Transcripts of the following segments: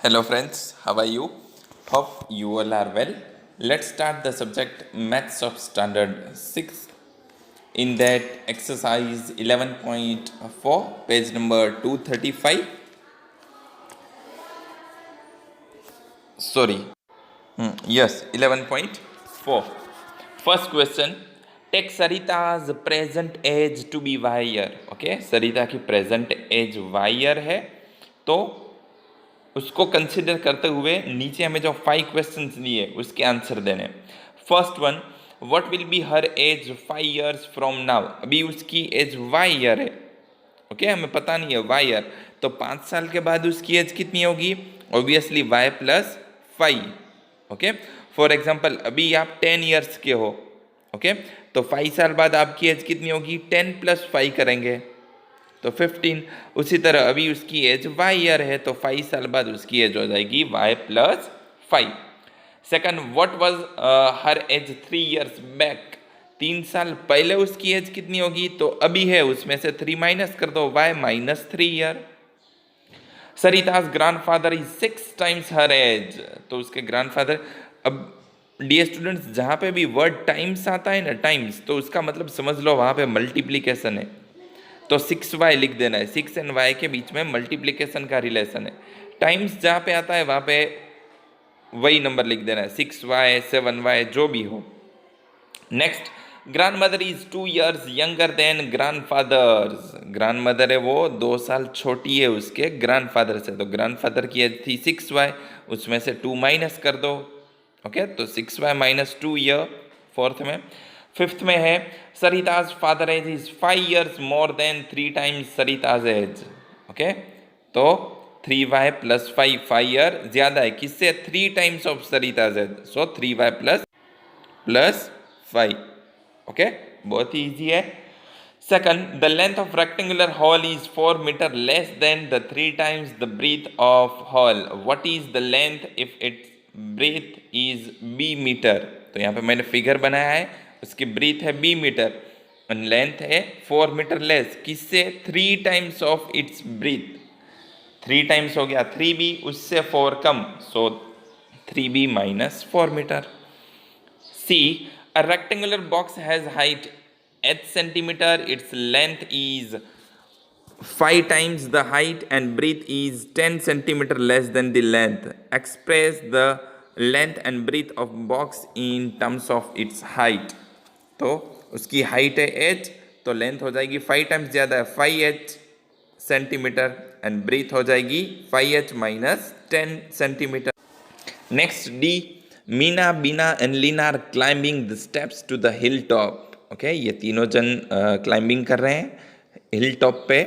Hello friends, how are you? Hope you all are well. Let's start the subject Maths of Standard 6. In that exercise 11.4, page number 235. Sorry, yes, 11.4. First question, take Sarita's present age to be y year. Okay, Sarita की present age y year है, तो उसको consider करते हुए नीचे हमें जो 5 questions दिए उसके आंसर देने। First one, what will be her age 5 years from now. अभी उसकी एज वाई ईयर है, ओके हमें पता नहीं है वाई ईयर, तो 5 साल के बाद उसकी एज कितनी होगी? Obviously Y plus 5। Okay, for example अभी आप 10 years के हो, ओके तो 5 साल बाद आपकी एज कितनी होगी? 10 + 5 करेंगे तो 15। उसी तरह अभी उसकी एज वाई ईयर है, तो 5 साल बाद उसकी एज हो जाएगी Y plus 5। Second, what was her age 3 years back. 3 साल पहले उसकी एज कितनी होगी? तो अभी है, उसमें से 3 माइनस कर दो, Y -3 year। Sarita's grandfather is 6 times her age, तो उसके ग्रैंडफादर। अब डियर स्टूडेंट्स, जहाँ पे भी वर्ड टाइम्स आता है ना, टाइम्स, तो उसका मतलब समझ लो वहाँ पे मल्टीप्लीकेशन है, तो 6y लिख देना है। 6 और y के बीच में मल्टीप्लिकेशन का रिलेशन है। टाइम्स जहाँ पे आता है वहाँ पे वही नंबर लिख देना है, 6y 7y जो भी हो। Next, grandmother is 2 years younger than grandfather's. Grandmother है वो 2 साल छोटी है उसके ग्रैंड फादर से, तो ग्रैंड फादर की एज थी 6y, उसमें से 2 माइनस कर दो, ओके तो 6y - 2 year फोर्थ में। फिफ्थ में है, Sarita's father age is 5 years more than 3 times Sarita's age. Okay तो 3y + 5 5 year ज्यादा है किससे? 3 times of Sarita's age, so 3y + 5। Okay, बहुत ही ईजी है। Second, the length of rectangular hall is 4 meter less than the 3 times the breadth of hall. What is the length if its breadth is b meter. तो यहाँ पे मैंने figure बनाया है, उसकी ब्रीथ है b मीटर, लेंथ है 4 meter less किससे? 3 times of its breadth. 3 times हो गया 3b, उससे 4 कम, सो 3b - 4 meter। C, a rectangular box has height h centimeter, its length is 5 times the height and breadth is 10 centimeter less than the length. Express the length and breadth of box in terms of its height. तो उसकी height है h, तो length हो जाएगी 5 times ज़्यादा है 5h centimetre, and breathe हो जाएगी 5h - 10 centimeter. Next D, Meena, Beena and Leena are climbing the steps to the hill top. Okay, ये तीनों जन क्लाइंबिंग कर रहे हैं हिल टॉप पे।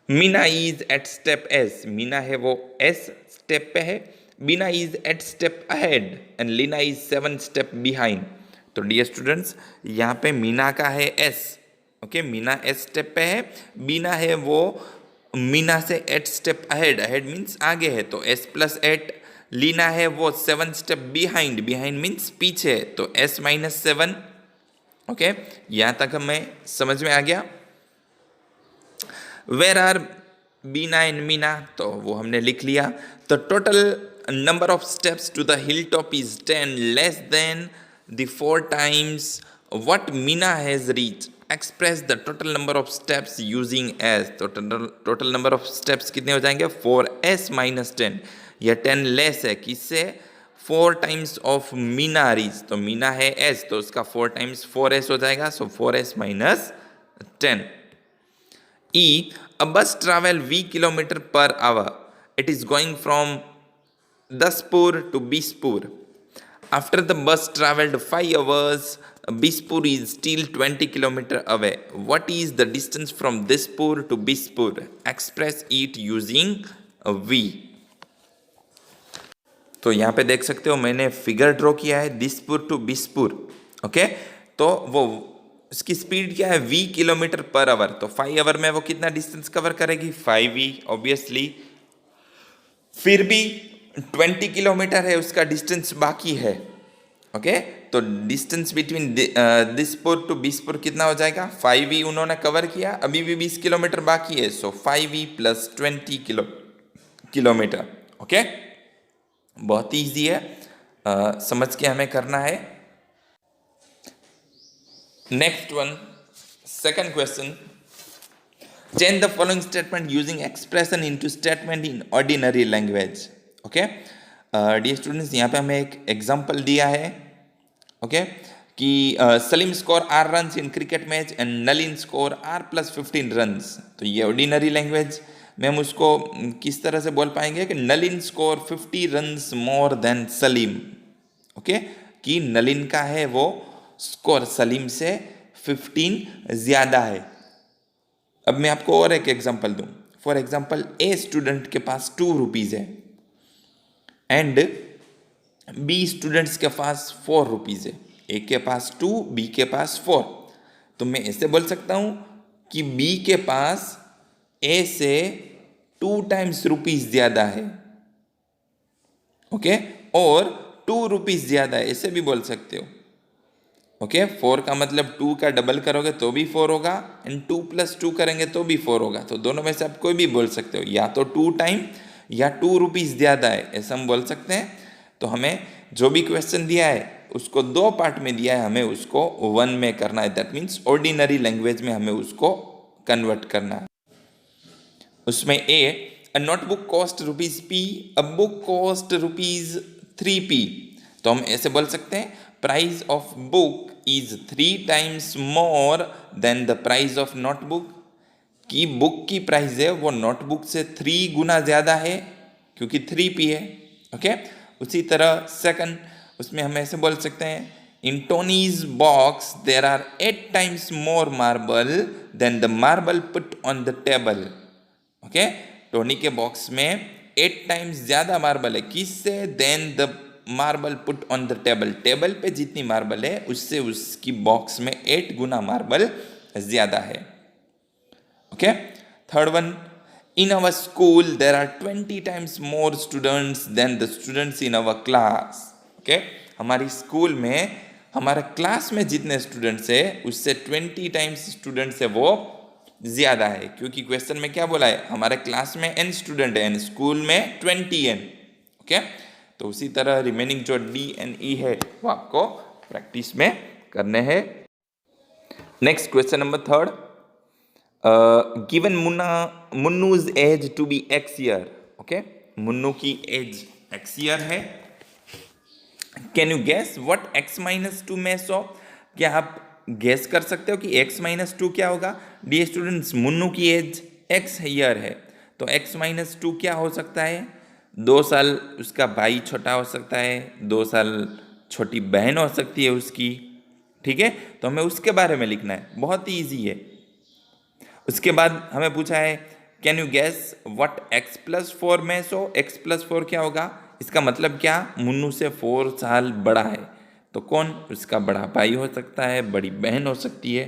Meena is at step S, Meena है वो एस स्टेप पे है, Beena is at step ahead and Leena is 7 step behind. तो डियर स्टूडेंट्स, यहाँ पे मीना का है S, okay Meena S step पे है, बीना है वो मीना से 8 स्टेप अहेड, अहेड मीन्स आगे है, तो s + 8। लीना है वो 7 स्टेप बिहाइंड, बिहाइंड मीन्स पीछे, तो s - 7। ओके, यहाँ तक हमें समझ में आ गया। Where are Beena and Meena, तो वो हमने लिख लिया। तो total number of steps to the hill top is 10 less than the 4 times what Meena has reach. Express the total number of steps using S. तो टोटल नंबर ऑफ स्टेप्स कितने हो जाएंगे? 4s - 10। यह 10 लेस है किससे? 4 times ऑफ मीना रीच, तो मीना है s, तो उसका 4 times 4s हो जाएगा, सो 4s - 10। E, a bus travel v kilometer per hour. It is going from Daspur to Bispur. After the bus traveled 5 hours, Bispur is still 20 kilometer away. What is the distance from Dispur to Bispur? Express it using v. तो यहाँ पे देख सकते हो मैंने figure draw किया है Dispur to बिसपुर। Okay, तो वो उसकी स्पीड क्या है? v किलोमीटर पर आवर, तो 5 आवर में वो कितना डिस्टेंस कवर करेगी? 5v obviously. फिर भी 20 किलोमीटर है उसका डिस्टेंस बाकी है। ओके, तो डिस्टेंस बिटवीन दिसपुर टू बिसपुर कितना हो जाएगा? 5v उन्होंने कवर किया, अभी भी 20 किलोमीटर बाकी है, सो 5v + 20 किलोमीटर। ओके, बहुत ही ईजी है, समझ के हमें करना है। Next one, second question, change the following statement using expression into statement in ordinary language. Okay, dear students, यहाँ पे हमें एक एग्जांपल दिया है, ओके, कि Salim score R runs in cricket match and Nalin score R plus 15 runs. तो ये ordinary language में हम उसको किस तरह से बोल पाएंगे कि Nalin score 50 runs more than Salim. Okay, कि नलिन का है वो स्कोर सलीम से 15 ज्यादा है। अब मैं आपको और एक एग्जांपल दूं। फॉर एग्जांपल, ए स्टूडेंट के पास 2 रुपीज है एंड बी स्टूडेंट्स के पास 4 रुपीज है। ए के पास 2, बी के पास 4। तो मैं ऐसे बोल सकता हूं कि बी के पास ए से 2 टाइम्स रुपीज ज्यादा है, ओके, और 2 रुपीज ज्यादा है, ऐसे भी बोल सकते हो। ओके, 4 का मतलब 2 का डबल करोगे तो भी 4 होगा एंड 2 + 2 करेंगे तो भी 4 होगा। तो दोनों में से आप कोई भी बोल सकते हो, या तो 2 टाइम या 2 रुपीज ज़्यादा है, ऐसा हम बोल सकते हैं। तो हमें जो भी क्वेश्चन दिया है उसको 2 पार्ट में दिया है, हमें उसको 1 में करना है। दैट मीन्स ऑर्डिनरी लैंग्वेज में हमें उसको कन्वर्ट करना है। उसमें a notebook cost ₹P, a book cost ₹3P। तो हम ऐसे बोल सकते हैं, price of book is 3 times more than the price of notebook. की बुक की प्राइस है वो नोटबुक से 3 गुना ज़्यादा है क्योंकि 3P है। ओके, उसी तरह सेकंड, उसमें हम ऐसे बोल सकते हैं, in Tony's box there are 8 times more marble than the marble put on the table. Okay, Tony के बॉक्स में 8 टाइम्स ज्यादा मार्बल है, किससे? Then the marble put on the table. Table पे जितनी मार्बल है उससे उसकी बॉक्स में 8 गुना मार्बल ज्यादा है। Okay, third one, in our school there are 20 times more students than the students in our class. Okay, हमारी स्कूल में, हमारे क्लास में जितने स्टूडेंट्स है उससे 20 टाइम्स स्टूडेंट्स है वो ज्यादा है, क्योंकि क्वेश्चन में क्या बोला है, हमारे क्लास में n स्टूडेंट है एंड स्कूल में 20n। ओके, तो उसी तरह रिमेनिंग जो D and E है वो आपको प्रैक्टिस में करने हैं। Next question number third, given Munnu's age to be x year. Okay, Munnu की एज x ईयर है। Can you guess what x - 2 में सो? क्या आप गेस कर सकते हो कि x - 2 क्या होगा? डियर स्टूडेंट्स, मुन्नू की एज x ईयर है, तो x - 2 क्या हो सकता है? 2 साल उसका भाई छोटा हो सकता है, 2 साल छोटी बहन हो सकती है उसकी। ठीक है, तो हमें उसके बारे में लिखना है, बहुत ही ईजी है। उसके बाद हमें पूछा है, can you guess what x + 4 में सो? x + 4 क्या होगा? इसका मतलब क्या? मुन्नू से 4 साल बड़ा है, तो कौन? उसका बड़ा भाई हो सकता है, बड़ी बहन हो सकती है।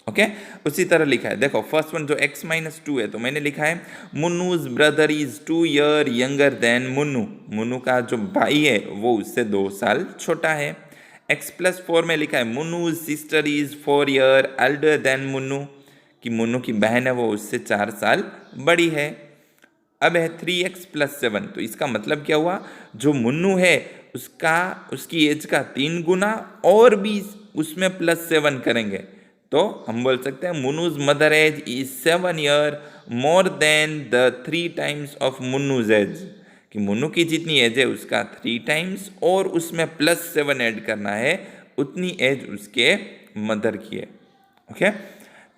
ओके, उसी तरह लिखा है, देखो फर्स्ट वन जो x - 2 है, तो मैंने लिखा है Munnu's brother is 2 year younger than Munnu. Munnu का जो भाई है वो उससे 2 साल छोटा है। x + 4 में लिखा है Munnu's sister is 4 year elder than Munnu, कि मुन्नू की बहन है वो उससे 4 साल बड़ी है। अब है 3x + 7, तो इसका मतलब क्या हुआ? जो मुन्नू है उसकी एज का 3 गुना और भी उसमें +7 करेंगे, तो हम बोल सकते हैं Munnu's mother age is 7 year more than the 3 times of Munnu's age, कि मुन्नू की जितनी एज है उसका 3 टाइम्स और उसमें +7 ऐड करना है, उतनी एज उसके मदर की है। ओके,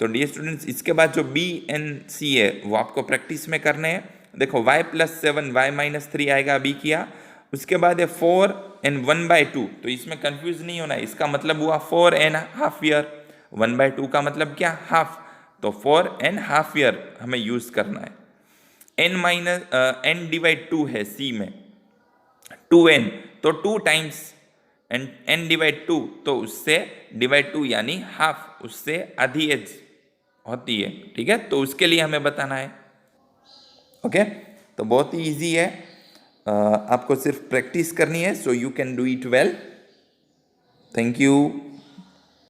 तो डियर स्टूडेंट्स, इसके बाद जो B and C है वो आपको प्रैक्टिस में करने हैं। देखो y + 7 y - 3 आएगा, B किया। उसके बाद है 4 and 1/2, तो इसमें कंफ्यूज नहीं होना है, इसका मतलब हुआ 4.5 ईयर। 1/2 का मतलब क्या? हाफ, तो 4.5 ईयर हमें यूज करना है। n/2 है C में, 2n, तो 2 टाइम्स एंड n/2, तो उससे /2 यानी हाफ, उससे आधी एज होती है। ठीक है, तो उसके लिए हमें बताना है। ओके, तो बहुत ही इजी है, आपको सिर्फ प्रैक्टिस करनी है, so you can do it well. Thank you.